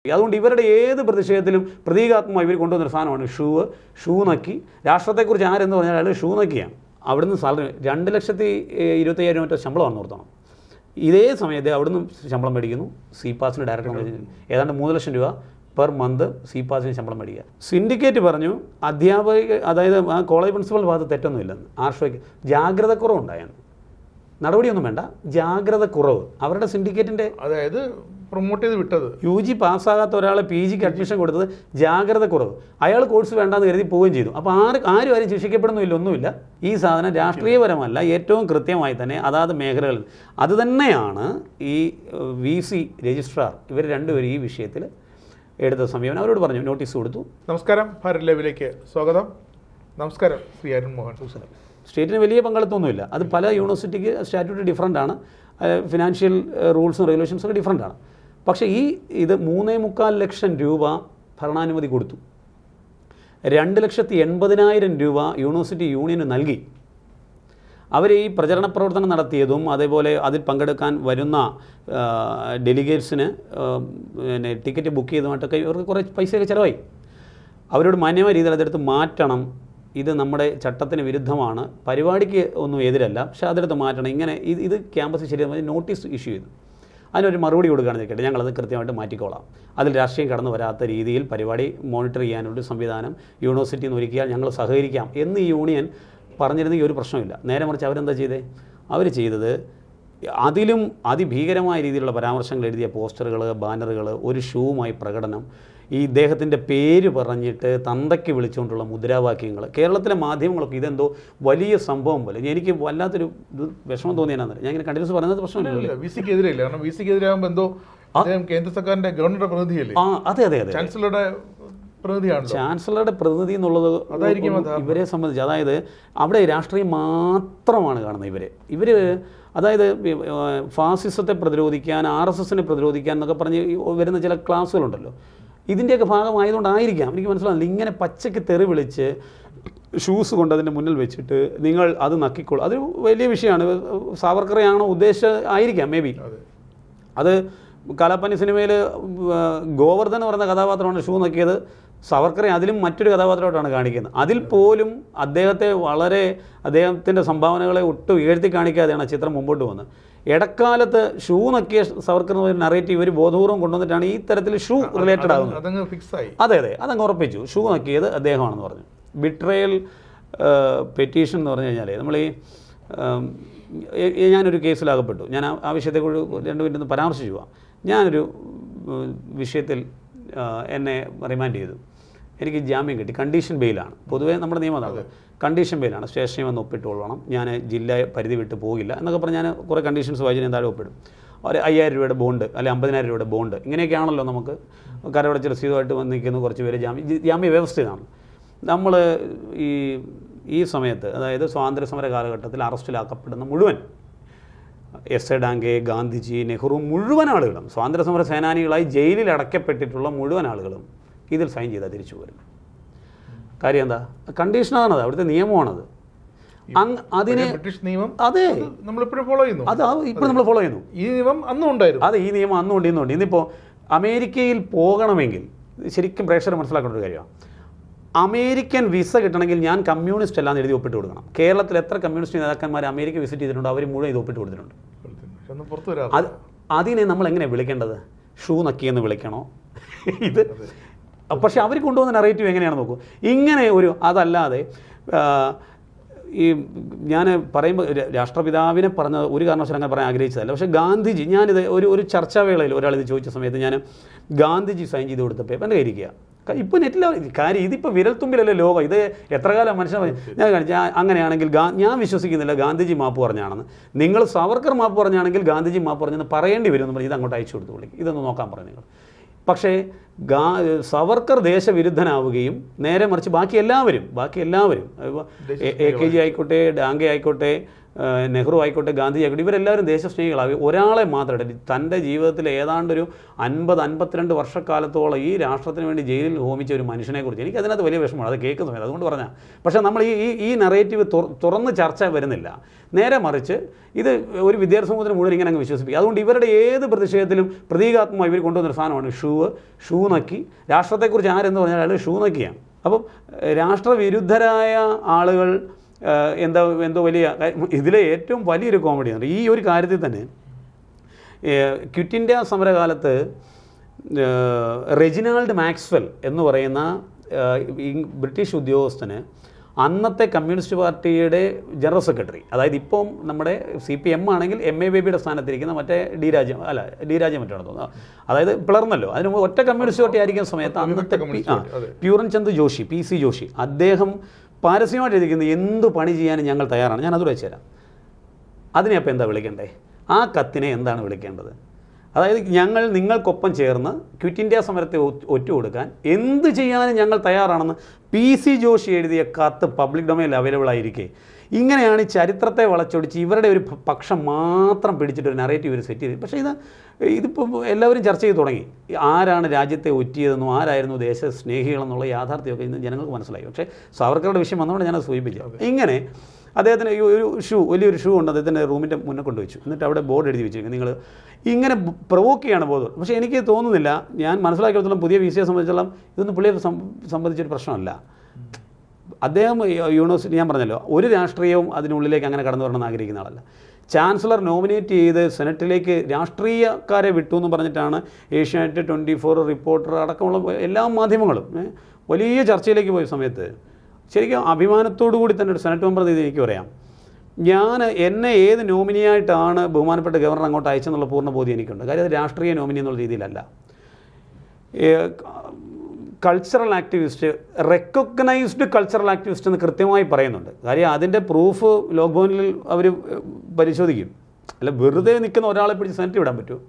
അതുകൊണ്ട് ഇവരുടെ ഏത് പ്രതിഷേധത്തിലും പ്രതീകാത്മകമായി ഇവർ കൊണ്ടുവന്നൊരു സാധനമാണ് ഷൂ നക്കി. രാഷ്ട്രത്തെക്കുറിച്ച് ആരെന്ന് പറഞ്ഞാൽ അയാൾ ഷൂ നക്കിയാണ്. അവിടുന്ന് സാലറി 2,25,000 മറ്റോ ശമ്പളമാണ് ഓർത്തണം. ഇതേ സമയത്ത് അവിടുന്ന് ശമ്പളം മേടിക്കുന്നു. സി പാസിന് ഡയറക്ടർ ഏതാണ്ട് 3 ലക്ഷം രൂപ പെർ മന്ത് സി പാസിന് ശമ്പളം മേടിക്കുക. സിൻഡിക്കേറ്റ് പറഞ്ഞു അധ്യാപക, അതായത് ആ കോളേജ് പ്രിൻസിപ്പൽ ഭാഗത്ത് തെറ്റൊന്നുമില്ലെന്ന്. ആർഷോയ്ക്ക് ജാഗ്രത കുറവുണ്ടായെന്ന്. നടപടിയൊന്നും വേണ്ട, ജാഗ്രത കുറവ്. അവരുടെ സിൻഡിക്കേറ്റിൻ്റെ, അതായത് പ്രൊമോട്ട് ചെയ്ത് വിട്ടത്, UG പാസ്സാകാത്ത ഒരാളെ PGക്ക് അഡ്മിഷൻ കൊടുത്തത് ജാഗ്രത കുറവ്. അയാൾ കോഴ്സ് വേണ്ടാന്ന് കരുതി പോവുകയും ചെയ്തു. അപ്പോൾ ആരും ശിക്ഷിക്കപ്പെടുന്നില്ല, ഒന്നുമില്ല. ഈ സാധനം രാഷ്ട്രീയപരമല്ല, ഏറ്റവും കൃത്യമായി തന്നെ അതാത് മേഖലകളിൽ. അതുതന്നെയാണ് ഈ VC രജിസ്ട്രാർ ഇവർ രണ്ടുപേരും ഈ വിഷയത്തിൽ എടുത്ത സമീപനം. അവരോട് പറഞ്ഞു, നോട്ടീസ് കൊടുത്തു. നമസ്കാരം, ഭാരത് ലൈവിലേക്ക് സ്വാഗതം. നമസ്കാരം ശ്രീ അരുൺ മോഹൻ. സ്റ്റേറ്റിന് വലിയ പങ്കാളിത്തമൊന്നുമില്ല. അത് പല യൂണിവേഴ്സിറ്റിക്ക് സ്റ്റാറ്റ്യൂട്ട് ഡിഫറൻ്റ് ആണ്, ഫിനാൻഷ്യൽ റൂൾസും റെഗുലേഷൻസും ഒക്കെ ഡിഫറൻ്റ് ആണ്. പക്ഷേ ഇത് 3.25 ലക്ഷം രൂപ ഭരണാനുമതി കൊടുത്തു. 2,80,000 രൂപ യൂണിവേഴ്സിറ്റി യൂണിയന് നൽകി. അവർ ഈ പ്രചരണ പ്രവർത്തനം നടത്തിയതും അതേപോലെ അതിൽ പങ്കെടുക്കാൻ വരുന്ന ഡെലിഗേറ്റ്സിന് പിന്നെ ടിക്കറ്റ് ബുക്ക് ചെയ്തതുമായിട്ടൊക്കെ ഇവർക്ക് കുറേ പൈസയൊക്കെ ചിലവായി. അവരോട് മാന്യമായ രീതിയിൽ അതെടുത്ത് മാറ്റണം, ഇത് നമ്മുടെ ചട്ടത്തിന് വിരുദ്ധമാണ്, പരിപാടിക്ക് ഒന്നും എതിരല്ല, പക്ഷേ അതെടുത്ത് മാറ്റണം, ഇങ്ങനെ ഇത് ക്യാമ്പസിൽ ശരിയായി നോട്ടീസ് ഇഷ്യൂ ചെയ്തു. അതിനൊരു മറുപടി കൊടുക്കുകയാണെന്ന് കേട്ടെ, ഞങ്ങളത് കൃത്യമായിട്ട് മാറ്റിക്കോളാം. അതിൽ രാഷ്ട്രീയം കടന്നു വരാത്ത രീതിയിൽ പരിപാടി മോണിറ്റർ ചെയ്യാനുള്ള സംവിധാനം യൂണിവേഴ്സിറ്റിയിൽ നിന്ന് ഒരുക്കിയാൽ ഞങ്ങൾ സഹകരിക്കാം എന്ന് ഈ യൂണിയൻ പറഞ്ഞിരുന്നെങ്കിൽ ഒരു പ്രശ്നമില്ല. നേരെ മറിച്ച് അവരെന്താ ചെയ്തത്? അവർ ചെയ്തത് അതിലും അതിഭീകരമായ രീതിയിലുള്ള പരാമർശങ്ങൾ എഴുതിയ പോസ്റ്ററുകൾ, ബാനറുകൾ, ഒരു ഷൂവുമായി പ്രകടനം, ഈ ഇദ്ദേഹത്തിൻ്റെ പേര് പറഞ്ഞിട്ട് തന്തയ്ക്ക് വിളിച്ചുകൊണ്ടുള്ള മുദ്രാവാക്യങ്ങൾ. കേരളത്തിലെ മാധ്യമങ്ങളൊക്കെ ഇതെന്തോ വലിയ സംഭവം പോലെ. എനിക്ക് വല്ലാത്തൊരു വിഷമം തോന്നിയാൽ ഞാൻ ഇങ്ങനെ കണ്ടിന്യൂസ് പറയുന്നത് പ്രശ്നമില്ല. വിസിക്കെതിരെയല്ല, കാരണം വിസിക്കെതിരാകുമ്പോൾ എന്തോ കേന്ദ്ര സർക്കാരിൻ്റെ ഗവർണറുടെ പ്രതിനിധിയല്ലേ? അതെ അതെ അതെ, ചാൻസലറുടെ പ്രതിനിധിയാണ്. ചാൻസലറുടെ പ്രതിനിധി എന്നുള്ളത് അതായിരിക്കും ഇവരെ സംബന്ധിച്ച്. അതായത് അവിടെ രാഷ്ട്രീയം മാത്രമാണ് കാണുന്നത് ഇവർ. അതായത് ഫാസിസത്തെ പ്രതിരോധിക്കാൻ, RSSനെ പ്രതിരോധിക്കാൻ എന്നൊക്കെ പറഞ്ഞ് വരുന്ന ചില ക്ലാസ്സുകളുണ്ടല്ലോ, ഇതിൻ്റെയൊക്കെ ഭാഗമായതുകൊണ്ടായിരിക്കാം, എനിക്ക് മനസ്സിലാകുന്നില്ല. ഇങ്ങനെ പച്ചയ്ക്ക് തെറി വിളിച്ച് ഷൂസ് കൊണ്ട് അതിൻ്റെ മുന്നിൽ വെച്ചിട്ട് നിങ്ങൾ അത് നക്കിക്കോളൂ, അത് വലിയ വിഷയമാണ്. സാവർക്കറെയാണോ ഉദ്ദേശിച്ചായിരിക്കാം മേ ബി. അത് കാലാപ്പാനി സിനിമയിൽ ഗോവർദ്ധൻ എന്ന് പറയുന്ന കഥാപാത്രമാണ് ഷൂ നക്കിയത്. സവർക്കറെ അതിലും മറ്റൊരു കഥാപാത്രമായിട്ടാണ് കാണിക്കുന്നത്. അതിൽ പോലും അദ്ദേഹത്തിൻ്റെ സംഭാവനകളെ ഒട്ടും ഉയർത്തി കാണിക്കാതെയാണ് ചിത്രം മുമ്പോട്ട് പോകുന്നത്. ഇടക്കാലത്ത് ഷൂ നക്കിയ സവർക്കർ എന്ന ഒരു നറേറ്റീവ് ഇവർ ബോധപൂർവ്വം കൊണ്ടുവന്നിട്ടാണ് ഈ തരത്തിൽ ഷൂ റിലേറ്റഡ് ആകുന്നത്. അതെ അതെ, അതങ്ങ് ഉറപ്പിച്ചു, ഷൂ നക്കിയത് അദ്ദേഹമാണെന്ന് പറഞ്ഞു. ബിട്രയൽ പെറ്റീഷൻ എന്ന് പറഞ്ഞു കഴിഞ്ഞാൽ നമ്മൾ ഞാനൊരു കേസിലാകപ്പെട്ടു. ഞാൻ ആ വിഷയത്തെക്കുറിച്ച് 2 മിനിറ്റ് ഒന്ന് പരാമർശിച്ചു പോവാം. ഞാനൊരു വിഷയത്തിൽ എന്നെ റിമാൻഡ് ചെയ്തു. എനിക്ക് ജാമ്യം കിട്ടി, കണ്ടീഷൻ ബെയിലാണ്. പൊതുവേ നമ്മുടെ നിയമം അതാണ്, കണ്ടീഷൻ ബെയിലാണ്. സ്റ്റേഷനിൽ വന്ന് ഒപ്പിട്ടുകൊള്ളണം, ഞാൻ ജില്ല പരിധി വിട്ട് പോകില്ല എന്നൊക്കെ പറഞ്ഞ് ഞാൻ കുറേ കണ്ടീഷൻസ് വായിച്ച് ഞാൻ താഴെ ഒപ്പിടും. ഒരു 5,000 രൂപയുടെ ബോണ്ട് അല്ലെങ്കിൽ 50,000 രൂപയുടെ ബോണ്ട്, ഇങ്ങനെയൊക്കെയാണല്ലോ നമുക്ക് കരമടച്ച രസീതുമായിട്ട് നിൽക്കുന്ന കുറച്ച് പേര് ജാമ്യ വ്യവസ്ഥയാണ്. നമ്മൾ ഈ സമയത്ത്, അതായത് സ്വാതന്ത്ര്യ സമര കാലഘട്ടത്തിൽ അറസ്റ്റിലാക്കപ്പെടുന്ന മുഴുവൻ എസ് എ ഡാങ്കെ, ഗാന്ധിജി, നെഹ്റു, മുഴുവൻ ആളുകളും സ്വാതന്ത്ര്യ സമര സേനാനികളായി ജയിലിൽ അടയ്ക്കപ്പെട്ടിട്ടുള്ള മുഴുവൻ ആളുകളും ഇതിൽ സൈൻ ചെയ്താൽ തിരിച്ചു വരും. കാര്യം എന്താ? കണ്ടീഷനാണത്, അവിടുത്തെ നിയമമാണത്. അതിനെ ബ്രിട്ടീഷ് നിയമം അതെ നമ്മളിപ്പോഴും ഫോളോ ചെയ്യുന്നു. അത് ഇപ്പോൾ നമ്മൾ ഫോളോ ചെയ്യുന്നു. ഈ നിയമം അന്നും ഉണ്ടായിരുന്നു. അതെ, ഈ നിയമം അന്നും ഉണ്ട്, ഇന്നുണ്ട്. ഇന്നിപ്പോൾ അമേരിക്കയിൽ പോകണമെങ്കിൽ ശരിക്കും പ്രേക്ഷകർ മനസ്സിലാക്കേണ്ട ഒരു കാര്യമാണ്, അമേരിക്കൻ വിസ കിട്ടണമെങ്കിൽ ഞാൻ കമ്മ്യൂണിസ്റ്റ് അല്ലാന്ന് എഴുതി ഒപ്പിട്ട് കൊടുക്കണം. കേരളത്തിൽ എത്ര കമ്മ്യൂണിസ്റ്റ് നേതാക്കന്മാർ അമേരിക്ക വിസിറ്റ് ചെയ്തിട്ടുണ്ടോ? അവർ മുഴുവൻ ഇത് ഒപ്പിട്ട് കൊടുത്തിട്ടുണ്ട്. അതിനെ നമ്മൾ എങ്ങനെയാണ് വിളിക്കേണ്ടത്? ഷൂ നക്കിയെന്ന് വിളിക്കണോ? ഇത് പക്ഷേ അവർ കൊണ്ടുവന്ന നറേറ്റീവ് എങ്ങനെയാണെന്ന് നോക്കൂ. ഇങ്ങനെ ഒരു അതല്ലാതെ ഈ ഞാൻ പറയുമ്പോൾ രാഷ്ട്രപിതാവിനെ പറഞ്ഞത് ഒരു കാരണവശാലും അങ്ങനെ പറയാൻ ആഗ്രഹിച്ചതല്ല. പക്ഷേ ഗാന്ധിജി, ഞാനിത് ഒരു ചർച്ചാവേളയിൽ ഒരാളിത് ചോദിച്ച സമയത്ത് ഞാൻ ഗാന്ധിജി സൈൻ ചെയ്ത് കൊടുത്ത പേപ്പർ എൻ്റെ കയ്യിരിക്കുക. ഇപ്പോൾ നെറ്റിൽ കാര്യം, ഇതിപ്പോൾ വിരൽത്തുമ്പിലല്ലേ ലോകം. ഇത് എത്ര കാലം മനുഷ്യൻ ഞാൻ കാണിച്ചു. അങ്ങനെയാണെങ്കിൽ ഞാൻ വിശ്വസിക്കുന്നില്ല ഗാന്ധിജി മാപ്പ് പറഞ്ഞാണെന്ന്. നിങ്ങൾ സവർക്കർ മാപ്പ് പറഞ്ഞാണെങ്കിൽ ഗാന്ധിജി മാപ്പ് പറഞ്ഞെന്ന് പറയേണ്ടി വരും എന്ന് പറഞ്ഞ് ഇത് അങ്ങോട്ട് അയച്ചു കൊടുത്തു വിളിക്കും. ഇതൊന്ന് നോക്കാൻ പറഞ്ഞു നിങ്ങൾ. പക്ഷേ സവർക്കർ ദേശവിരുദ്ധനാവുകയും നേരെ മറിച്ച് ബാക്കി എല്ലാവരും AKG ആയിക്കോട്ടെ, ഡാങ്കെ ആയിക്കോട്ടെ, നെഹ്റു ആയിക്കോട്ടെ, ഗാന്ധി ആയിക്കോട്ടെ, ഇവരെല്ലാവരും ദേശസ്നേഹികളായി ഒരാളെ മാത്രം തൻ്റെ ജീവിതത്തിൽ ഏതാണ്ടൊരു 50-52 വർഷക്കാലത്തോളം ഈ രാഷ്ട്രത്തിന് വേണ്ടി ജയിലിൽ ഹോമിച്ച ഒരു മനുഷ്യനെക്കുറിച്ച് എനിക്ക് അതിനകത്ത് വലിയ വിഷമമാണ് അത് കേൾക്കുന്ന സമയത്ത്. അതുകൊണ്ട് പറഞ്ഞാൽ പക്ഷേ നമ്മൾ ഈ നറേറ്റീവ് തുറന്ന് ചർച്ച വരുന്നില്ല. നേരെ മറിച്ച് ഇത് ഒരു വിദ്യാർത്ഥി സമൂഹത്തിന് മുഴുവൻ ഇങ്ങനെ അങ്ങ് വിശ്വസിപ്പിക്കുക. അതുകൊണ്ട് ഇവരുടെ ഏത് പ്രതിഷേധത്തിലും പ്രതീകാത്മകമായി ഇവർ കൊണ്ടുവന്നൊരു സാധനമാണ് ഷൂ നക്കി. രാഷ്ട്രത്തെക്കുറിച്ച് ആരെന്ന് പറഞ്ഞാൽ അയാൾ ഷൂ നക്കിയാണ്. അപ്പം രാഷ്ട്രവിരുദ്ധരായ ആളുകൾ എന്തോ വലിയ ഇതിലെ ഏറ്റവും വലിയൊരു കോമഡിയാണ് ഈ ഒരു കാര്യത്തിൽ തന്നെ. ക്വിറ്റ് ഇന്ത്യ സമരകാലത്ത് റെജിനാൾഡ് മാക്സ്വെൽ എന്ന് പറയുന്ന ബ്രിട്ടീഷ് ഉദ്യോഗസ്ഥന് അന്നത്തെ കമ്മ്യൂണിസ്റ്റ് പാർട്ടിയുടെ ജനറൽ സെക്രട്ടറി, അതായത് ഇപ്പം നമ്മുടെ CPM ആണെങ്കിൽ MA ബേബിയുടെ സ്ഥാനത്തിരിക്കുന്ന മറ്റേ ഡി രാജ്യം മറ്റാണ് തോന്നുന്നത്, അതായത് പിളർന്നല്ലോ, അതിന് ഒറ്റ കമ്മ്യൂണിസ്റ്റ് പാർട്ടി ആയിരിക്കുന്ന സമയത്ത് അന്നത്തെ പ്യൂറൻ ചന്ദ് ജോഷി, PC ജോഷി, അദ്ദേഹം പാരസ്യമായിട്ട് എഴുതിക്കുന്നത് എന്ത് പണി ചെയ്യാനും ഞങ്ങൾ തയ്യാറാണ്. ഞാൻ അത് വെച്ചുതരാം. അതിനെ അപ്പോൾ എന്താ വിളിക്കേണ്ടേ? ആ കത്തിനെ എന്താണ് വിളിക്കേണ്ടത്? അതായത് ഞങ്ങൾ നിങ്ങൾക്കൊപ്പം ചേർന്ന് ക്വിറ്റ് ഇന്ത്യ സമരത്തെ ഒറ്റുകൊടുക്കാൻ എന്ത് ചെയ്യാനും ഞങ്ങൾ തയ്യാറാണെന്ന് PC ജോഷി എഴുതിയ കത്ത് പബ്ലിക് ഡൊമൈനിൽ അവൈലബിൾ ആയിരിക്കെ ഇങ്ങനെയാണ് ഈ ചരിത്രത്തെ വളച്ചൊടിച്ച് ഇവരുടെ ഒരു പക്ഷം മാത്രം പിടിച്ചിട്ട് ഒരു നറേറ്റീവ് ഒരു സെറ്റ് ചെയ്ത്. പക്ഷേ ഇതിപ്പോൾ എല്ലാവരും ചർച്ച ചെയ്ത് തുടങ്ങി. ആരാണ് രാജ്യത്തെ ഒറ്റിയതെന്നും ആരായിരുന്നു ദേശസ്നേഹികളെന്നുള്ള യാഥാർത്ഥ്യമൊക്കെ ഇന്ന് ജനങ്ങൾക്ക് മനസ്സിലായി. പക്ഷേ സാവർക്കറുടെ വിഷയം വന്നുകൊണ്ട് ഞാനത് സൂചിപ്പിച്ചു. ഇങ്ങനെ അദ്ദേഹത്തിന് ഒരു വലിയൊരു ഷൂ ഉണ്ട്, അദ്ദേഹത്തിൻ്റെ റൂമിൻ്റെ മുന്നേ കൊണ്ടുവച്ചു. എന്നിട്ട് അവിടെ ബോർഡ് എഴുതി വെച്ചിരിക്കും, നിങ്ങൾ ഇങ്ങനെ പ്രൊവോക്ക് ചെയ്യാണ് ബോധം. പക്ഷേ എനിക്ക് തോന്നുന്നില്ല, ഞാൻ മനസ്സിലാക്കിയെടുത്തോളം പുതിയ VC സംബന്ധിച്ചോളം ഇതൊന്നും പുള്ളിയെ സംബന്ധിച്ചൊരു പ്രശ്നമല്ല. അദ്ദേഹം യൂണിവേഴ്സിറ്റി, ഞാൻ പറഞ്ഞല്ലോ, ഒരു രാഷ്ട്രീയവും അതിനുള്ളിലേക്ക് അങ്ങനെ കടന്നു വരണമെന്ന് ആഗ്രഹിക്കുന്ന ആളല്ല. ചാൻസലർ നോമിനേറ്റ് ചെയ്ത് സെനറ്റിലേക്ക് രാഷ്ട്രീയക്കാരെ വിട്ടു എന്ന് പറഞ്ഞിട്ടാണ് ഏഷ്യാനെറ്റ്, 24, റിപ്പോർട്ടർ അടക്കമുള്ള എല്ലാ മാധ്യമങ്ങളും വലിയ ചർച്ചയിലേക്ക് പോയ സമയത്ത് ശരിക്കും അഭിമാനത്തോടു കൂടി തന്നെ ഒരു സെനറ്റ് മെമ്പർ ചെയ്ത് എനിക്ക് പറയാം, എന്നെ ഏത് നോമിനിയായിട്ടാണ് ബഹുമാനപ്പെട്ട ഗവർണർ അങ്ങോട്ട് അയച്ചെന്നുള്ള പൂർണ്ണ ബോധ്യം എനിക്കുണ്ട്. കാര്യം അത് രാഷ്ട്രീയ നോമിനി എന്നുള്ള രീതിയിലല്ല. Cultural activist, recognised cultural activist എന്ന് കൃത്യമായി പറയുന്നുണ്ട്. കാര്യം അതിൻ്റെ പ്രൂഫ് ലോക്ഭവനിൽ അവർ പരിശോധിക്കും. അല്ല വെറുതെ നിൽക്കുന്ന ഒരാളെ പിടിച്ച് സെനറ്റ് വിടാൻ പറ്റുമോ?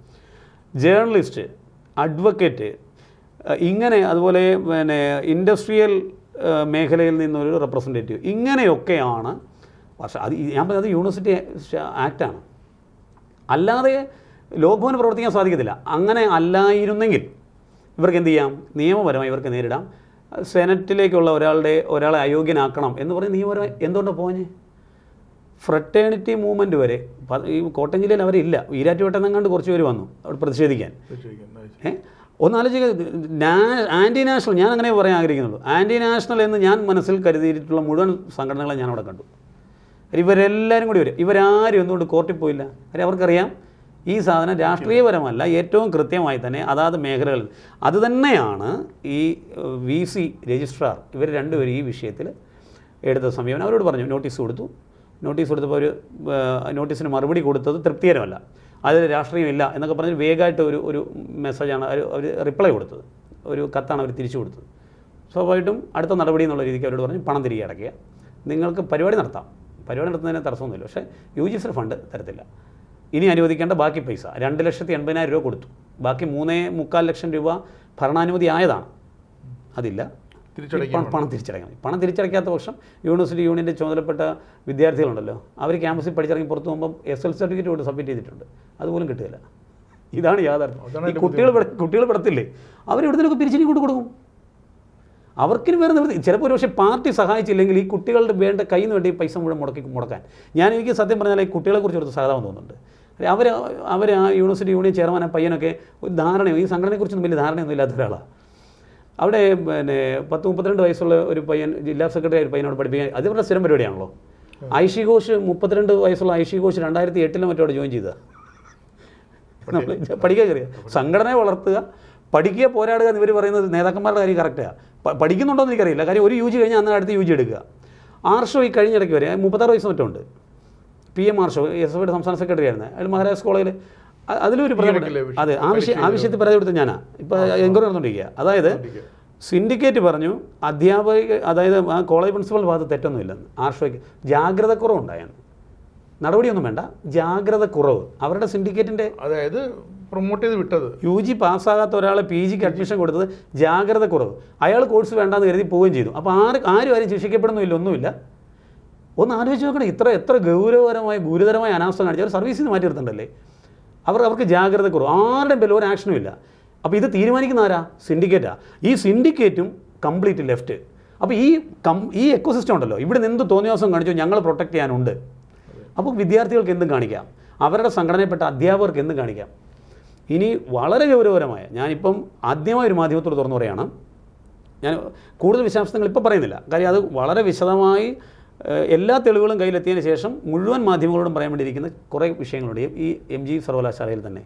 ജേർണലിസ്റ്റ്, അഡ്വക്കേറ്റ്, ഇങ്ങനെ അതുപോലെ ഇൻഡസ്ട്രിയൽ മേഖലയിൽ നിന്നൊരു റെപ്രസെൻറ്റേറ്റീവ്, ഇങ്ങനെയൊക്കെയാണ് അത് ഞാൻ പറഞ്ഞത് യൂണിവേഴ്സിറ്റി ആക്റ്റാണ്. അല്ലാതെ ലോക്ഭവന് പ്രവർത്തിക്കാൻ സാധിക്കത്തില്ല. അങ്ങനെ അല്ലായിരുന്നെങ്കിൽ ഇവർക്ക് എന്ത് ചെയ്യാം? നിയമപരമായി ഇവർക്ക് നേരിടാം. സെനറ്റിലേക്കുള്ള ഒരാളെ അയോഗ്യനാക്കണം എന്ന് പറഞ്ഞ് നിയമപരമായി എന്തുകൊണ്ടാണ് പോഞ്ഞ്? ഫ്രട്ടേണിറ്റി മൂവ്മെൻറ്റ് വരെ ഈ കോട്ടയം ജില്ലയിൽ അവരില്ല. ഈരാറ്റുപേട്ടെന്നെങ്ങാണ്ട് കുറച്ച് പേര് വന്നു അവിടെ പ്രതിഷേധിക്കാൻ. ഒന്നാലോചിക്കുക, ആൻറ്റി നാഷണൽ, ഞാൻ അങ്ങനെ പറയാൻ ആഗ്രഹിക്കുന്നുള്ളൂ. ആൻറ്റി നാഷണൽ എന്ന് ഞാൻ മനസ്സിൽ കരുതിയിട്ടുള്ള മുഴുവൻ സംഘടനകളെ ഞാനവിടെ കണ്ടു. ഇവരെല്ലാവരും കൂടി വരും. ഇവരാരും എന്തുകൊണ്ട് കോർട്ടിൽ പോയില്ല? കാര്യം അവർക്കറിയാം ഈ സാധനം രാഷ്ട്രീയപരമല്ല, ഏറ്റവും കൃത്യമായി തന്നെ അതാത് മേഖലകളിൽ. അതുതന്നെയാണ് ഈ VC രജിസ്ട്രാർ ഇവർ രണ്ടുപേരും ഈ വിഷയത്തിൽ എടുത്ത സമീപനം. അവരോട് പറഞ്ഞു, നോട്ടീസ് കൊടുത്തപ്പോൾ ഒരു നോട്ടീസിന് മറുപടി കൊടുത്തത് തൃപ്തികരമല്ല, അതിൽ രാഷ്ട്രീയമില്ല എന്നൊക്കെ പറഞ്ഞ് വേഗമായിട്ട് ഒരു മെസ്സേജാണ് അവർ റിപ്ലൈ കൊടുത്തത്, ഒരു കത്താണ് അവർ തിരിച്ചു കൊടുത്തത്. സ്വാഭാവികമായിട്ടും അടുത്ത നടപടി എന്നുള്ള രീതിക്ക് അവരോട് പറഞ്ഞു, പണം തിരികെ അടയ്ക്കുക, നിങ്ങൾക്ക് പരിപാടി നടത്തുന്നതിന് തടസ്സമൊന്നുമില്ല, പക്ഷേ UGC ഫണ്ട് തരത്തില്ല. ഇനി അനുവദിക്കേണ്ട ബാക്കി പൈസ 2,80,000 രൂപ കൊടുത്തു. ബാക്കി 3.25 ലക്ഷം രൂപ ഭരണാനുമതി ആയതാണ്, അതില്ല. പണം തിരിച്ചടയ്ക്കണം. പണം തിരിച്ചടയ്ക്കാത്ത പക്ഷം യൂണിവേഴ്സിറ്റി യൂണിയൻ്റെ ചുമതലപ്പെട്ട വിദ്യാർത്ഥികളുണ്ടല്ലോ, അവർ ക്യാമ്പസിൽ പഠിച്ചിറങ്ങി പുറത്ത് പോകുമ്പോൾ SL സർട്ടിഫിക്കറ്റ് കൊണ്ട് സബ്മിറ്റ് ചെയ്തിട്ടുണ്ട്, അതുപോലും കിട്ടുകയില്ല. ഇതാണ് യാഥാർത്ഥ്യം. ഈ കുട്ടികൾ പെടത്തില്ലേ, അവരെവിടുന്നൊക്കെ പിരിച്ചിനി കൊണ്ട് കൊടുക്കും. അവർക്കിന് വേറെ നിവൃത്തി. ചിലപ്പോൾ ഒരു പക്ഷേ പാർട്ടി സഹായിച്ചില്ലെങ്കിൽ ഈ കുട്ടികളുടെ വേണ്ട കയ്യിൽ നിന്ന് വേണ്ടി പൈസ മുഴുവൻ മുടക്കാൻ എനിക്ക് സത്യം പറഞ്ഞാൽ ഈ കുട്ടികളെക്കുറിച്ച് ഒരു സഹതാപം തോന്നുന്നുണ്ട്. അവർ ആ യൂണിവേഴ്സിറ്റി യൂണിയൻ ചെയർമാൻ പയ്യനൊക്കെ ഒരു ധാരണയോ ഈ സംഘടനയെക്കുറിച്ചൊന്നും വലിയ ധാരണയൊന്നും ഇല്ലാത്ത ഒരാളാണ്. അവിടെ 10-32 വയസ്സുള്ള ഒരു പയ്യൻ, ജില്ലാ സെക്രട്ടറി ഒരു പയ്യനോട് പഠിപ്പിക്കാൻ, അത് ഇവരുടെ സ്ഥിരം പരിപാടിയാണല്ലോ. ഐഷി ഘോഷ് 32 വയസ്സുള്ള ഐഷി ഘോഷ് 2008 മറ്റോടെ ജോയിൻ ചെയ്തത്. നമ്മൾ പഠിക്കാൻ കയറിയ സംഘടനയെ വളർത്തുക, പഠിക്കുക, പോരാടുക എന്ന് ഇവർ പറയുന്നത് നേതാക്കന്മാരുടെ കാര്യം കറക്റ്റാണ്. പഠിക്കുന്നുണ്ടോ എന്ന് എനിക്കറിയില്ല. കാര്യം ഒരു UG കഴിഞ്ഞാൽ അന്ന് അടുത്ത് UG എടുക്കുക. ആർഷോ ഈ കഴിഞ്ഞിടയ്ക്ക് വരെ 36 വയസ്സ് മറ്റുണ്ട്. PM ആർഷോ SFയുടെ സംസ്ഥാന സെക്രട്ടറി ആയിരുന്നു. അയാൾ മഹാരാജാസ് കോളേജിൽ അതിലൊരു അതെ ആ വിഷയത്തിൽ പരാതി കൊടുത്ത് ഞാനാണ് ഇപ്പോൾ എൻക്വയറി നടന്നുകൊണ്ടിരിക്കുക. അതായത് സിൻഡിക്കേറ്റ് പറഞ്ഞു അതായത് ആ കോളേജ് പ്രിൻസിപ്പൽ ഭാഗത്ത് തെറ്റൊന്നുമില്ലെന്ന്. ആർഷോയ്ക്ക് ജാഗ്രത കുറവുണ്ടായാണ്. നടപടിയൊന്നും വേണ്ട, ജാഗ്രത കുറവ്. അവരുടെ സിൻഡിക്കേറ്റിൻ്റെ, അതായത് പ്രൊമോട്ട് ചെയ്ത് വിട്ടത്, UG പാസ്സാകാത്ത ഒരാളെ PGക്ക് അഡ്മിഷൻ കൊടുത്തത് ജാഗ്രത കുറവ്. അയാൾ കോഴ്സ് വേണ്ടാന്ന് കരുതി പോവുകയും ചെയ്തു. അപ്പോൾ ആരും ശിക്ഷിക്കപ്പെടുന്നില്ല, ഒന്നുമില്ല. ഒന്ന് ആലോചിച്ച് നോക്കണം, എത്ര ഗുരുതരമായ അനാസ്ഥ കാണിച്ച് അവർ സർവീസിൽ നിന്ന് മാറ്റി നിർത്തണ്ടല്ലേ. അവർക്ക് ജാഗ്രത കുറവ്, ആരുടെയും പേരിൽ ഒരു ആക്ഷനും ഇല്ല. അപ്പോൾ ഇത് തീരുമാനിക്കുന്ന ആരാ? സിൻഡിക്കേറ്റാണ്. ഈ സിൻഡിക്കേറ്റും കംപ്ലീറ്റ് ലെഫ്റ്റ്. അപ്പോൾ ഈ എക്കോസിസ്റ്റം ഉണ്ടല്ലോ, ഇവിടെ നിന്ന് എന്ത് തോന്നിയ ദിവസം കാണിച്ചു ഞങ്ങൾ പ്രൊട്ടക്റ്റ് ചെയ്യാനുണ്ട്. അപ്പോൾ വിദ്യാർത്ഥികൾക്ക് എന്തും കാണിക്കാം, അവരുടെ സംഘടനയിൽപ്പെട്ട അധ്യാപകർക്ക് എന്തും കാണിക്കാം. ഇനി വളരെ ഗൗരവകരമായ, ഞാനിപ്പം ആദ്യമായ ഒരു മാധ്യമത്തോട് തുറന്നു പറയുകയാണ്, ഞാൻ കൂടുതൽ വിശദാംശങ്ങൾ ഇപ്പോൾ പറയുന്നില്ല, കാര്യം അത് വളരെ വിശദമായി എല്ലാ തെളിവുകളും കയ്യിലെത്തിയതിന് ശേഷം മുഴുവൻ മാധ്യമങ്ങളോടും പറയാൻ വേണ്ടിയിരിക്കുന്ന കുറേ വിഷയങ്ങളുണ്ട്. ഈ MG സർവകലാശാലയിൽ തന്നെ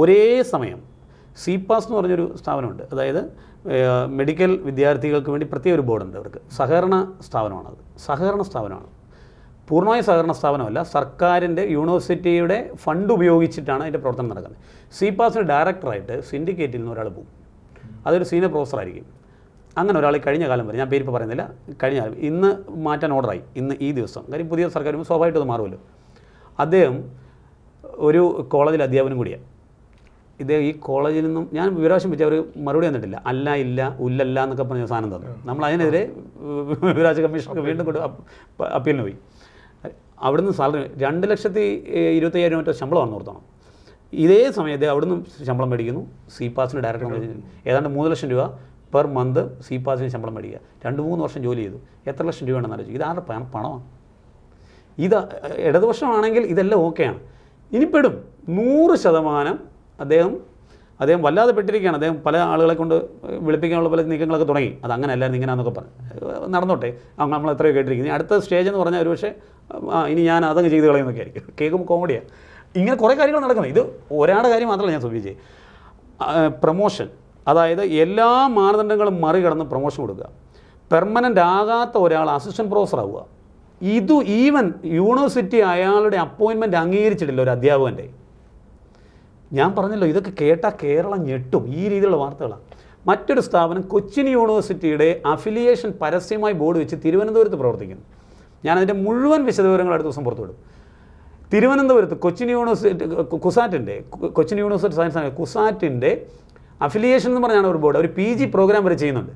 ഒരേ സമയം CPAS എന്ന് പറഞ്ഞൊരു സ്ഥാപനമുണ്ട്. അതായത് മെഡിക്കൽ വിദ്യാർത്ഥികൾക്ക് വേണ്ടി പ്രത്യേക ഒരു ബോർഡുണ്ട്. അവർക്ക് സഹകരണ സ്ഥാപനമാണത്. സഹകരണ സ്ഥാപനമാണ്, പൂർണ്ണമായ സഹകരണ സ്ഥാപനമല്ല. സർക്കാരിൻ്റെ യൂണിവേഴ്സിറ്റിയുടെ ഫണ്ട് ഉപയോഗിച്ചിട്ടാണ് അതിൻ്റെ പ്രവർത്തനം നടക്കുന്നത്. CPASന് ഡയറക്ടറായിട്ട് സിൻഡിക്കേറ്റിൽ നിന്ന് ഒരാൾ പോകും. അതൊരു സീനിയർ പ്രൊഫസറായിരിക്കും. അങ്ങനെ ഒരാൾ കഴിഞ്ഞ കാലം വരെ, ഞാൻ പേരിപ്പോൾ പറയുന്നില്ല, കഴിഞ്ഞ കാലം, ഇന്ന് മാറ്റാൻ ഓർഡറായി, ഈ ദിവസം, കാര്യം പുതിയ സർക്കാർ സ്വാഭാവികമായിട്ടും അത് മാറുമല്ലോ. അദ്ദേഹം ഒരു കോളേജിൽ അധ്യാപനം കൂടിയാണ്. ഇദ്ദേഹം ഈ കോളേജിൽ നിന്നും ഞാൻ വിവരാവശ്യം വെച്ച് അവർ മറുപടി തന്നിട്ടില്ല. അല്ല, ഇല്ല, ഉല്ലല്ല എന്നൊക്കെ പറഞ്ഞ സാധനം തന്നു. നമ്മൾ അതിനെതിരെ വിവരാവകാശ കമ്മീഷനൊക്കെ വീണ്ടും കൊണ്ട് അപ്പീലിന് പോയി. അവിടുന്ന് സാലറി 2,25,000 മറ്റോ ശമ്പളമാണ് ഓർത്തണം. ഇതേ സമയത്ത് അവിടുന്ന് ശമ്പളം മേടിക്കുന്നു. CPASന് ഡയറക്ടർ ഏതാണ്ട് 3 ലക്ഷം രൂപ പെർ മന്ത് CPASന് ശമ്പളം മേടിക്കുക. 2-3 വർഷം ജോലി ചെയ്തു. എത്ര ലക്ഷം രൂപയാണെന്ന് ആലോചിക്കും. ഇത് ആരുടെ പണമാണ്? ഇത് ഇടതുപക്ഷമാണെങ്കിൽ ഇതെല്ലാം ഓക്കെയാണ്. ഇനിപ്പെടും 100%. അദ്ദേഹം വല്ലാതെ പെട്ടിരിക്കുകയാണ്. അദ്ദേഹം പല ആളുകളെ കൊണ്ട് വിളിപ്പിക്കാനുള്ള പല നീക്കങ്ങളൊക്കെ തുടങ്ങി. അത് അങ്ങനെ അല്ലായിരുന്നു, ഇങ്ങനെയാണെന്നൊക്കെ പറഞ്ഞു. നടന്നോട്ടെ, നമ്മൾ എത്രയോ കേട്ടിരിക്കുന്നത്. അടുത്ത സ്റ്റേജ് എന്ന് പറഞ്ഞാൽ ഒരു പക്ഷേ ഇനി ഞാൻ അതങ്ങ് ചെയ്ത് കളയുന്നൊക്കെ ആയിരിക്കും. കേൾക്കുമ്പോൾ കോമഡിയാണ്. ഇങ്ങനെ കുറേ കാര്യങ്ങൾ നടക്കുന്നത്. ഇത് ഒരാളുടെ കാര്യം മാത്രമല്ല ഞാൻ സൂചിപ്പിച്ചേ. പ്രൊമോഷൻ, അതായത് എല്ലാ മാനദണ്ഡങ്ങളും മറികടന്ന് പ്രൊമോഷൻ കൊടുക്കുക. പെർമനൻ്റ് ആകാത്ത ഒരാൾ അസിസ്റ്റൻറ്റ് പ്രൊഫസർ ആവുക. ഈവൻ യൂണിവേഴ്സിറ്റി അയാളുടെ അപ്പോയിൻമെൻറ്റ് അംഗീകരിച്ചിട്ടില്ല ഒരു അധ്യാപകൻ്റെ. ഞാൻ പറഞ്ഞല്ലോ, ഇതൊക്കെ കേട്ടാൽ കേരളം ഞെട്ടും. ഈ രീതിയിലുള്ള വാർത്തകളാണ്. മറ്റൊരു സ്ഥാപനം കൊച്ചിൻ യൂണിവേഴ്സിറ്റിയുടെ അഫിലിയേഷൻ പരസ്യമായി ബോർഡ് വെച്ച് തിരുവനന്തപുരത്ത് പ്രവർത്തിക്കുന്നു. ഞാനതിൻ്റെ മുഴുവൻ വിശദവിവരങ്ങൾ അടുത്ത ദിവസം പുറത്തുവിടും. തിരുവനന്തപുരത്ത് Cochin university Cochin university science കുസാറ്റിൻ്റെ അഫിലിയേഷൻ എന്ന് പറഞ്ഞാണ് ഒരു ബോർഡ്. ഒരു PG പ്രോഗ്രാം വരെ ചെയ്യുന്നുണ്ട്.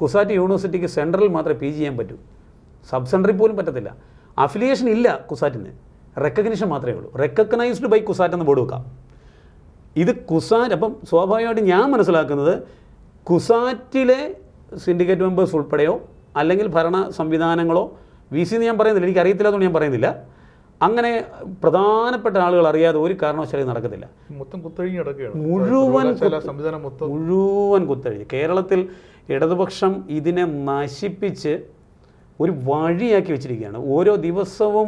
കുസാറ്റ് യൂണിവേഴ്സിറ്റിക്ക് സെൻട്രലിൽ മാത്രമേ PG ചെയ്യാൻ പറ്റൂ, സബ് സെൻട്രൽ പോലും പറ്റത്തില്ല. അഫിലിയേഷൻ ഇല്ല കുസാറ്റിന്, റെക്കഗ്നിഷൻ മാത്രമേ ഉള്ളൂ. റെക്കഗ്നൈസ്ഡ് ബൈ കുസാറ്റ് എന്ന് ബോർഡ് വെക്കാം. ഇത് കുസാറ്റ്. അപ്പം സ്വാഭാവികമായിട്ട് ഞാൻ മനസ്സിലാക്കുന്നത് കുസാറ്റിലെ സിൻഡിക്കേറ്റ് മെമ്പേഴ്സ് ഉൾപ്പെടെയോ അല്ലെങ്കിൽ ഭരണ സംവിധാനങ്ങളോ, VC എന്ന് ഞാൻ പറയുന്നില്ല, എനിക്കറിയത്തില്ലാത്തതുകൊണ്ട് ഞാൻ പറയുന്നില്ല, അങ്ങനെ പ്രധാനപ്പെട്ട ആളുകൾ അറിയാതെ ഒരു കാരണവശാലും നടക്കത്തില്ല. മൊത്തം കുത്തഴിഞ്ഞ് കിടക്കുകയാണ്, മുഴുവൻ കുത്തഴിഞ്ഞ്. കേരളത്തിൽ ഇടതുപക്ഷം ഇതിനെ നശിപ്പിച്ച് ഒരു വഴിയാക്കി വെച്ചിരിക്കുകയാണ്. ഓരോ ദിവസവും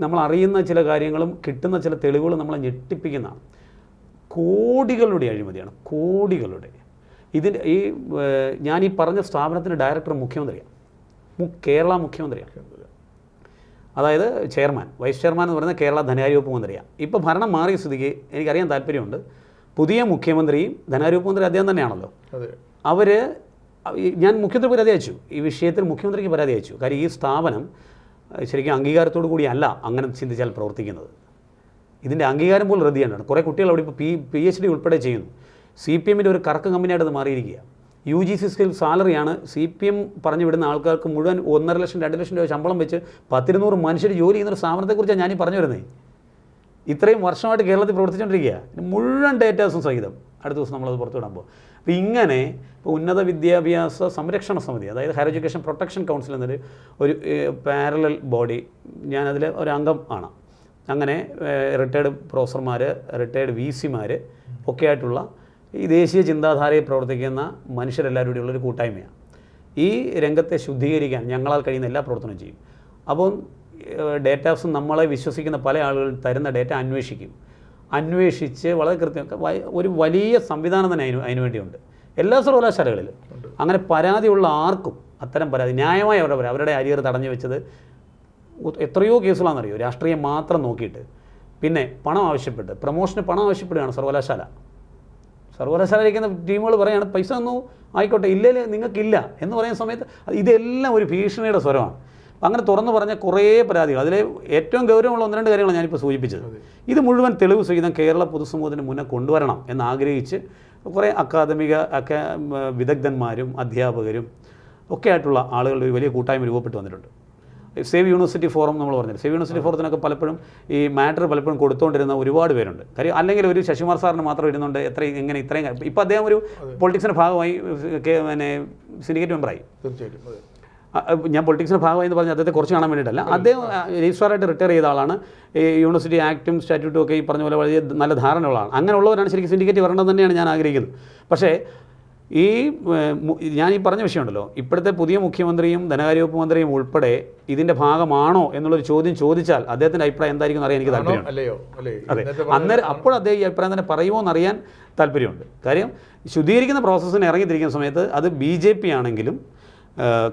നമ്മൾ അറിയുന്ന ചില കാര്യങ്ങളും കിട്ടുന്ന ചില തെളിവുകളും നമ്മളെ ഞെട്ടിപ്പിക്കുന്നതാണ്. കോടികളുടെ അഴിമതിയാണ്, കോടികളുടെ. ഇതിൻ്റെ ഞാൻ ഈ പറഞ്ഞ സ്ഥാപനത്തിൻ്റെ ഡയറക്ടർ മുഖ്യമന്ത്രിയാണ്, കേരള മുഖ്യമന്ത്രിയാണ്. അതായത് ചെയർമാൻ, വൈസ് ചെയർമാൻ എന്ന് പറയുന്നത് കേരള ധനകാര്യ വകുപ്പ് മന്ത്രിയാണ്. ഇപ്പോൾ ഭരണം മാറിയ സ്ഥിതിക്ക് എനിക്കറിയാൻ താല്പര്യമുണ്ട്. പുതിയ മുഖ്യമന്ത്രിയും ധനകാര്യ വകുപ്പ് മന്ത്രി അദ്ദേഹം തന്നെയാണല്ലോ. ഞാൻ മുഖ്യമന്ത്രി പരാതി അയച്ചു, ഈ വിഷയത്തിൽ മുഖ്യമന്ത്രിക്ക് പരാതി അയച്ചു. കാര്യം ഈ സ്ഥാപനം ശരിക്കും അംഗീകാരത്തോടു കൂടിയല്ല അങ്ങനെ ചിന്തിച്ചാൽ പ്രവർത്തിക്കുന്നത്. ഇതിൻ്റെ അംഗീകാരം പോലും റദ്ദിയാണ്. കുറേ കുട്ടികൾ അവിടെ ഇപ്പോൾ PhD ഉൾപ്പെടെ ചെയ്യുന്നു. CPMൻ്റെ ഒരു കറക്ക് കമ്പനിയായിട്ട് അത് മാറിയിരിക്കുക. UGC സ്കിൽ സാലറിയാണ്. CPM പറഞ്ഞു വിടുന്ന ആൾക്കാർക്ക് മുഴുവൻ 1.5 ലക്ഷം 2 ലക്ഷം രൂപ ശമ്പളം വെച്ച് 10-200 മനുഷ്യർ ജോലി ചെയ്യുന്നൊരു സ്ഥാപനത്തെക്കുറിച്ചാണ് ഞാനീ പറഞ്ഞു വരുന്നത്. ഇത്രയും വർഷമായിട്ട് കേരളത്തിൽ പ്രവർത്തിച്ചുകൊണ്ടിരിക്കുക. മുഴുവൻ ഡേറ്റാസും സഹിതം അടുത്ത ദിവസം നമ്മളത് പുറത്തുവിടാൻ പോകും. അപ്പോൾ ഇങ്ങനെ ഉന്നത വിദ്യാഭ്യാസ സംരക്ഷണ സമിതി, അതായത് ഹയർ എഡ്യൂക്കേഷൻ പ്രൊട്ടക്ഷൻ കൗൺസിൽ എന്നൊരു പാരലൽ ബോഡി, ഞാനതിൽ ഒരു അംഗം ആണ്. അങ്ങനെ റിട്ടയർഡ് പ്രൊഫസർമാർ, റിട്ടയർഡ് VCമാർ ഒക്കെ ആയിട്ടുള്ള ഈ ദേശീയ ചിന്താധാരയിൽ പ്രവർത്തിക്കുന്ന മനുഷ്യരെല്ലാവരും കൂടിയുള്ളൊരു കൂട്ടായ്മയാണ്. ഈ രംഗത്തെ ശുദ്ധീകരിക്കാൻ ഞങ്ങളാൽ കഴിയുന്ന എല്ലാ പ്രവർത്തനവും ചെയ്യും. അപ്പോൾ ഡേറ്റാസും നമ്മളെ വിശ്വസിക്കുന്ന പല ആളുകൾ തരുന്ന ഡേറ്റ അന്വേഷിച്ച് വളരെ കൃത്യം ഒരു വലിയ സംവിധാനം തന്നെ അതിനുവേണ്ടിയുണ്ട് എല്ലാ സർവകലാശാലകളിലും. അങ്ങനെ പരാതിയുള്ള ആർക്കും അത്തരം പരാതി ന്യായമായി അവരുടെ അരിയർ തടഞ്ഞു വെച്ചത് എത്രയോ കേസുകളാണെന്നറിയോ, രാഷ്ട്രീയം മാത്രം നോക്കിയിട്ട്. പിന്നെ പണം ആവശ്യപ്പെട്ട്, പ്രൊമോഷന് പണം ആവശ്യപ്പെടുകയാണ് സർവകലാശാലയിലിരിക്കുന്ന ടീമുകൾ പറയുകയാണ് പൈസ ഒന്നും ആയിക്കോട്ടെ, ഇല്ലെങ്കിൽ നിങ്ങൾക്കില്ല എന്ന് പറയുന്ന സമയത്ത് ഇതെല്ലാം ഒരു ഭീഷണിയുടെ സ്വരമാണ്. അങ്ങനെ തുറന്നു പറഞ്ഞ കുറേ പരാതികൾ, അതിലെ ഏറ്റവും ഗൗരവമുള്ള 1-2 കാര്യങ്ങളാണ് ഞാനിപ്പോൾ സൂചിപ്പിച്ചത്. ഇത് മുഴുവൻ തെളിവ് സഹിതം കേരള പൊതുസമൂഹത്തിന് മുന്നേ കൊണ്ടുവരണം എന്നാഗ്രഹിച്ച് കുറേ വിദഗ്ധന്മാരും അധ്യാപകരും ഒക്കെ ആയിട്ടുള്ള ആളുകളുടെ ഒരു വലിയ കൂട്ടായ്മ രൂപപ്പെട്ട് വന്നിട്ടുണ്ട്. സേവ് യൂണിവേഴ്സിറ്റി ഫോറം നമ്മൾ പറഞ്ഞത്, സേവ് യൂണിവേഴ്സിറ്റി ഫോറത്തിനൊക്കെ പലപ്പോഴും ഈ മാറ്റർ പലപ്പോഴും കൊടുത്തുകൊണ്ടിരുന്ന ഒരുപാട് പേരുണ്ട്. കാര്യം അല്ലെങ്കിൽ ഒരു ശശികുമാർ സാറിന് മാത്രം ഇരുന്നുണ്ട് ഇത്രയും ഇപ്പോൾ അദ്ദേഹം ഒരു പൊളിറ്റിക്സിൻ്റെ ഭാഗമായി പിന്നെ സിൻഡിക്കേറ്റ് മെമ്പറായി. തീർച്ചയായിട്ടും ഞാൻ പൊളിറ്റിക്സിൻ്റെ ഭാഗമായി എന്ന് പറഞ്ഞാൽ അദ്ദേഹത്തെ കുറച്ച് കാണാൻ വേണ്ടിയിട്ടല്ല. അദ്ദേഹം രജിസ്ട്രാറായിട്ട് റിട്ടയർ ചെയ്ത ആളാണ്. ഈ യൂണിവേഴ്സിറ്റി ആക്റ്റും സ്റ്റാറ്റ്യൂട്ടും ഒക്കെ ഈ പറഞ്ഞ പോലെ വളരെ നല്ല ധാരണയുള്ളതാണ്. അങ്ങനെയുള്ളവരാണ് ശരിക്കും സിൻഡിക്കേറ്റ് വരേണ്ടത് തന്നെയാണ് ഞാൻ ആഗ്രഹിക്കുന്നത്. പക്ഷേ ഞാൻ ഈ പറഞ്ഞ വിഷയമുണ്ടല്ലോ, ഇപ്പോഴത്തെ പുതിയ മുഖ്യമന്ത്രിയും ധനകാര്യ വകുപ്പ് മന്ത്രിയും ഉൾപ്പെടെ ഇതിൻ്റെ ഭാഗമാണോ എന്നുള്ളൊരു ചോദ്യം ചോദിച്ചാൽ അദ്ദേഹത്തിൻ്റെ അഭിപ്രായം എന്തായിരിക്കും അറിയാൻ എനിക്ക് താല്പര്യമുണ്ട്. അതെ, അന്നേരം അപ്പോൾ അദ്ദേഹം ഈ അഭിപ്രായം തന്നെ പറയുമോ എന്നറിയാൻ താല്പര്യമുണ്ട്. കാര്യം ശുദ്ധീകരിക്കുന്ന പ്രോസസ്സിന് ഇറങ്ങിത്തിരിക്കുന്ന സമയത്ത് അത് BJP ആണെങ്കിലും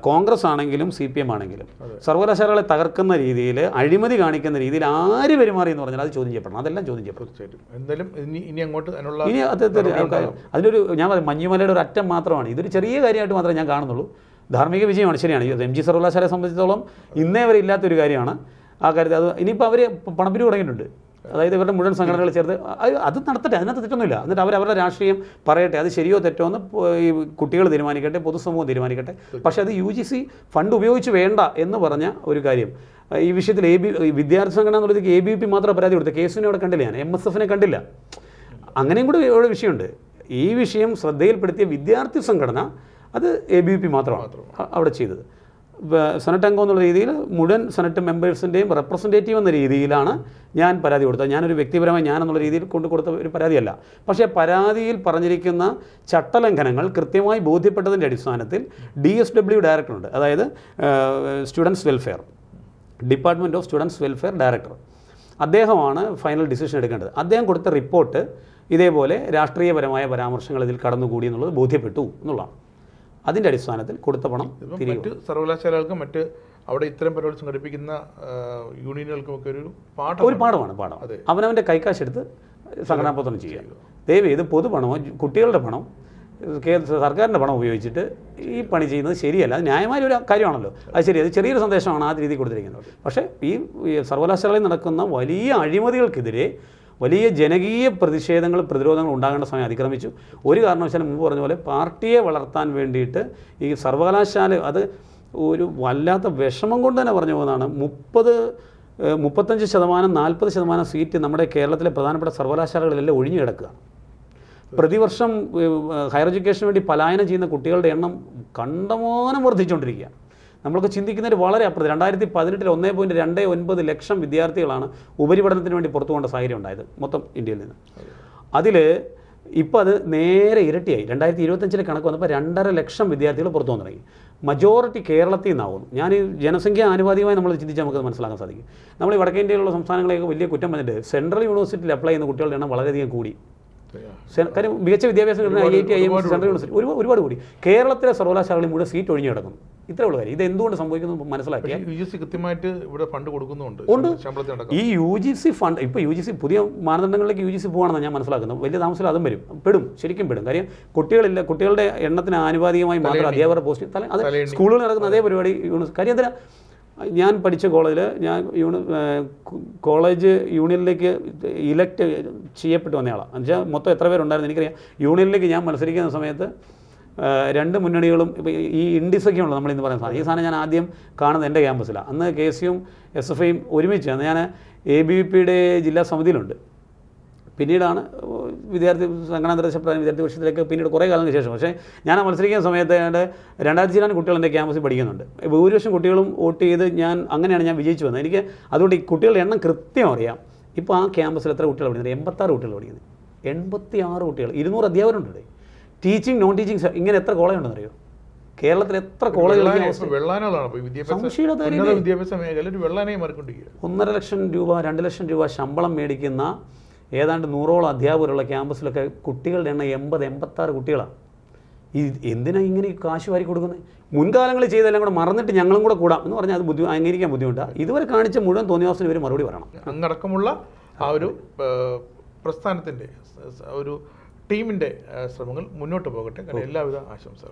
കോൺഗ്രസ് ആണെങ്കിലും CPM ആണെങ്കിലും സർവകലാശാലകളെ തകർക്കുന്ന രീതിയിൽ, അഴിമതി കാണിക്കുന്ന രീതിയിൽ ആര് പെരുമാറി എന്ന് പറഞ്ഞാൽ അത് ചോദ്യം ചെയ്യപ്പെടണം. അതെല്ലാം ചോദ്യം ചെയ്യപ്പെടും. എന്തായാലും ഇനി അങ്ങോട്ട് ഇനി അതിലൊരു ഞാൻ പറയും മഞ്ഞുമലയുടെ ഒരു അറ്റം മാത്രമാണ്. ഇതൊരു ചെറിയ കാര്യമായിട്ട് മാത്രമേ ഞാൻ കാണുന്നുള്ളൂ. ധാർമ്മിക വിജയമാണ്, ശരിയാണ്. MG സർവകലാശാലയെ സംബന്ധിച്ചിടത്തോളം ഇന്നേ വരെ ഇല്ലാത്തൊരു കാര്യമാണ് ആ കാര്യത്തിൽ. അത് ഇനിയിപ്പോൾ അവർ പണപ്പിരിവ് തുടങ്ങിയിട്ടുണ്ട്. അതായത് ഇവരുടെ മുഴുവൻ സംഘടനകൾ ചേർത്ത് അത് നടത്തട്ടെ, അതിനകത്ത് തെറ്റൊന്നുമില്ല. എന്നിട്ട് അവരുടെ രാഷ്ട്രീയം പറയട്ടെ, അത് ശരിയോ തെറ്റോ എന്ന് ഈ കുട്ടികൾ തീരുമാനിക്കട്ടെ, പൊതുസമൂഹം തീരുമാനിക്കട്ടെ. പക്ഷേ അത് UGC ഫണ്ട് ഉപയോഗിച്ച് വേണ്ട എന്ന് പറഞ്ഞ ഒരു കാര്യം. ഈ വിഷയത്തിൽ വിദ്യാർത്ഥി സംഘടന എന്നുള്ളത് ABVP മാത്രം പരാതി കൊടുത്തത്. കേസിനെ അവിടെ കണ്ടില്ല, ഞാൻ MSFനെ കണ്ടില്ല. അങ്ങനെയും കൂടി ഒരു വിഷയമുണ്ട്. ഈ വിഷയം ശ്രദ്ധയിൽപ്പെടുത്തിയ വിദ്യാർത്ഥി സംഘടന അത് ABVP മാത്രമാണ് അവിടെ ചെയ്തത്. സെനറ്റ് അംഗം എന്നുള്ള രീതിയിൽ മുഴുവൻ സെനറ്റ് മെമ്പേഴ്സിൻ്റെയും റെപ്രസെൻറ്റേറ്റീവ് എന്ന രീതിയിലാണ് ഞാൻ പരാതി കൊടുത്തത്. ഞാനൊരു വ്യക്തിപരമായി എന്നുള്ള രീതിയിൽ കൊടുത്ത ഒരു പരാതിയല്ല. പക്ഷേ പരാതിയിൽ പറഞ്ഞിരിക്കുന്ന ചട്ടലംഘനങ്ങൾ കൃത്യമായി ബോധ്യപ്പെട്ടതിൻ്റെ അടിസ്ഥാനത്തിൽ DSW ഡയറക്ടറുണ്ട്, അതായത് students welfare, department of students welfare director. അദ്ദേഹമാണ് ഫൈനൽ ഡിസിഷൻ എടുക്കേണ്ടത്. അദ്ദേഹം കൊടുത്ത റിപ്പോർട്ട് ഇതേപോലെ രാഷ്ട്രീയപരമായ പരാമർശങ്ങൾ ഇതിൽ കടന്നുകൂടി എന്നുള്ളത് ബോധ്യപ്പെട്ടു എന്നുള്ളതാണ്. അതിൻ്റെ അടിസ്ഥാനത്തിൽ കൊടുത്ത പണം മറ്റ് സർവകലാശാലകൾക്കും മറ്റ് അവിടെ ഇത്തരം പരിപാടി സംഘടിപ്പിക്കുന്ന യൂണിയനുകൾക്കും ഒക്കെ ഒരു പാഠമാണ്. അവനവൻ്റെ കൈക്കാശെടുത്ത് സംഘടനാപ്രവർത്തനം ചെയ്യുക. ദയവ് ഇത് പൊതുപണമോ കുട്ടികളുടെ പണം സർക്കാരിൻ്റെ പണം ഉപയോഗിച്ചിട്ട് ഈ പണി ചെയ്യുന്നത് ശരിയല്ല. അത് ന്യായമായ ഒരു കാര്യമാണല്ലോ, അത് ശരി. അത് ചെറിയൊരു സന്ദേശമാണ് ആ രീതി കൊടുത്തിരിക്കുന്നത്. പക്ഷേ ഈ സർവകലാശാലയിൽ നടക്കുന്ന വലിയ അഴിമതികൾക്കെതിരെ വലിയ ജനകീയ പ്രതിരോധങ്ങൾ ഉണ്ടാകേണ്ട സമയം അതിക്രമിച്ചു. ഒരു കാരണവശാലും മുമ്പ് പറഞ്ഞ പോലെ പാർട്ടിയെ വളർത്താൻ വേണ്ടിയിട്ട് ഈ സർവകലാശാല അത് ഒരു വല്ലാത്ത വിഷമം കൊണ്ട് തന്നെ പറഞ്ഞു പോകുന്നതാണ്. 35% 40% സീറ്റ് നമ്മുടെ കേരളത്തിലെ പ്രധാനപ്പെട്ട സർവകലാശാലകളിലെല്ലാം ഒഴിഞ്ഞു കിടക്കുക. പ്രതിവർഷം ഹയർ എഡ്യൂക്കേഷന് വേണ്ടി പലായനം ചെയ്യുന്ന കുട്ടികളുടെ എണ്ണം കണ്ടമാനം വർദ്ധിച്ചുകൊണ്ടിരിക്കുക. നമ്മൾക്ക് ചിന്തിക്കുന്നതിന് വളരെ അപ്പുറത്ത്. 2018 1.29 ലക്ഷം വിദ്യാർത്ഥികളാണ് ഉപരിപഠനത്തിന് വേണ്ടി പുറത്തു പോകേണ്ട സാഹചര്യം ഉണ്ടായത് മൊത്തം ഇന്ത്യയിൽ നിന്ന്. അതിൽ ഇപ്പോൾ അത് നേരെ ഇരട്ടിയായി. 2025 കണക്ക് വന്നപ്പോൾ 2.5 ലക്ഷം വിദ്യാർത്ഥികൾ പുറത്തു വന്നു തുടങ്ങി. മജോറിറ്റി കേരളത്തിൽ നിന്നാവുന്നു. ഞാൻ ഈ ജനസംഖ്യ ആനുപാതികമായി നമ്മൾ ചിന്തിച്ചാൽ നമുക്ക് മനസ്സിലാക്കാൻ സാധിക്കും. നമ്മൾ ഈ വടക്കേ ഇന്ത്യയിലുള്ള സംസ്ഥാനങ്ങളെയൊക്കെ വലിയ കുറ്റം പറഞ്ഞിട്ട് സെൻട്രൽ യൂണിവേഴ്സിറ്റിയിൽ അപ്ലൈ ചെയ്യുന്ന കുട്ടികളുടെ എണ്ണം വളരെയധികം കൂടി. കാര്യം മികച്ച വിദ്യാഭ്യാസം കിട്ടുന്ന IIT IIM സെൻട്രൽ യൂണിവേഴ്സിറ്റി ഒരുപാട് കൂടി. കേരളത്തിലെ സർവകലാശാലകളിൽ മുഴുവൻ സീറ്റ് ഒഴിഞ്ഞു കിടക്കുന്നു. ഇത്രേ ഉള്ള കാര്യം. ഇത് എന്തുകൊണ്ട് സംഭവിക്കുന്നു മനസ്സിലാക്കിയ UGC കൃത്യമായിട്ട് ഇവിടെ ഫണ്ട് കൊടുക്കുന്നുണ്ട്. ഈ UGC ഫണ്ട് ഇപ്പോൾ UGC പുതിയ മാനദണ്ഡങ്ങളിലേക്ക് UGC പോകണമെന്ന് ഞാൻ മനസ്സിലാക്കുന്നത്. വലിയ താമസം അതും പെടും, ശരിക്കും പെടും. കാര്യം കുട്ടികളുടെ എണ്ണത്തിന് ആനുപാതികമായി മാത്രം അധ്യാപകരുടെ പോസ്റ്റ് അത് സ്കൂളുകളിൽ നടക്കുന്ന അതേ പരിപാടി കാര്യം എന്തിനാ. ഞാൻ പഠിച്ച കോളേജിൽ കോളേജ് യൂണിയനിലേക്ക് ഇലക്ട് ചെയ്യപ്പെട്ടു വന്നയാളാണ്. എന്നുവെച്ചാൽ മൊത്തം എത്ര പേരുണ്ടായിരുന്നു എനിക്കറിയാം. യൂണിയനിലേക്ക് ഞാൻ മത്സരിക്കുന്ന സമയത്ത് 2 മുന്നണികളും ഇപ്പോൾ ഈ ഇൻഡിസൊക്കെയുള്ളത് നമ്മളിന്ന് പറയുന്ന സാധനം. ഈ സാധനം ഞാൻ ആദ്യം കാണുന്നത് എൻ്റെ ക്യാമ്പസിലാണ്. അന്ന് KCയും SFIയും ഒരുമിച്ചാണ്. ഞാൻ ABVPയുടെ ജില്ലാ സമിതിയിലുണ്ട്. പിന്നീടാണ് വിദ്യാർത്ഥി സംഘടനാന്തരപ്രധാന വിദ്യാർത്ഥി പക്ഷത്തിലേക്ക് പിന്നീട് കുറേ കാലത്തിന് ശേഷം. പക്ഷേ ഞാൻ മത്സരിക്കുന്ന സമയത്ത് 2000 കുട്ടികൾ എൻ്റെ ക്യാമ്പസിൽ പഠിക്കുന്നുണ്ട്. ഭൂരിപക്ഷം കുട്ടികളും വോട്ട് ചെയ്ത് അങ്ങനെയാണ് ഞാൻ വിജയിച്ചു വന്നത്. എനിക്ക് അതുകൊണ്ട് ഈ കുട്ടികളുടെ എണ്ണം കൃത്യം അറിയാം. ഇപ്പോൾ ആ ക്യാമ്പസിൽ എത്ര കുട്ടികൾ പഠിക്കുന്നത്? 86 കുട്ടികൾ പഠിക്കുന്നത്. 86 കുട്ടികൾ, 200 അധ്യാപകരുണ്ട്. ടീച്ചിങ് നോൺ ടീച്ചിങ് ഇങ്ങനെ എത്ര കോളേജ് ഉണ്ടെന്ന് അറിയോ? കേരളത്തിൽ എത്ര കോളേജുകൾ? 1.5 ലക്ഷം രൂപ 2 ലക്ഷം രൂപ ശമ്പളം മേടിക്കുന്ന ഏതാണ്ട് 100ഓളം അധ്യാപകരുള്ള ക്യാമ്പസിലൊക്കെ കുട്ടികളുടെ എണ്ണം 86 കുട്ടികളാണ്. എന്തിനാണ് ഇങ്ങനെ കാശ് വാരി കൊടുക്കുന്നത്? മുൻകാലങ്ങളിൽ ചെയ്തെല്ലാം കൂടെ മറന്നിട്ട് ഞങ്ങളും കൂടെ കൂടാം എന്ന് പറഞ്ഞാൽ അത് അംഗീകരിക്കാൻ ബുദ്ധിമുട്ടാണ്. ഇതുവരെ കാണിച്ച മുഴുവൻ തോന്നിയവാസത്തിന് ഇവർ മറുപടി പറയണം. അങ്ങടക്കമുള്ള ആ ഒരു പ്രസ്ഥാനത്തിൻ്റെ ഒരു ടീമിൻ്റെ ശ്രമങ്ങൾ മുന്നോട്ട് പോകട്ടെ. എല്ലാവിധ ആശംസകളും.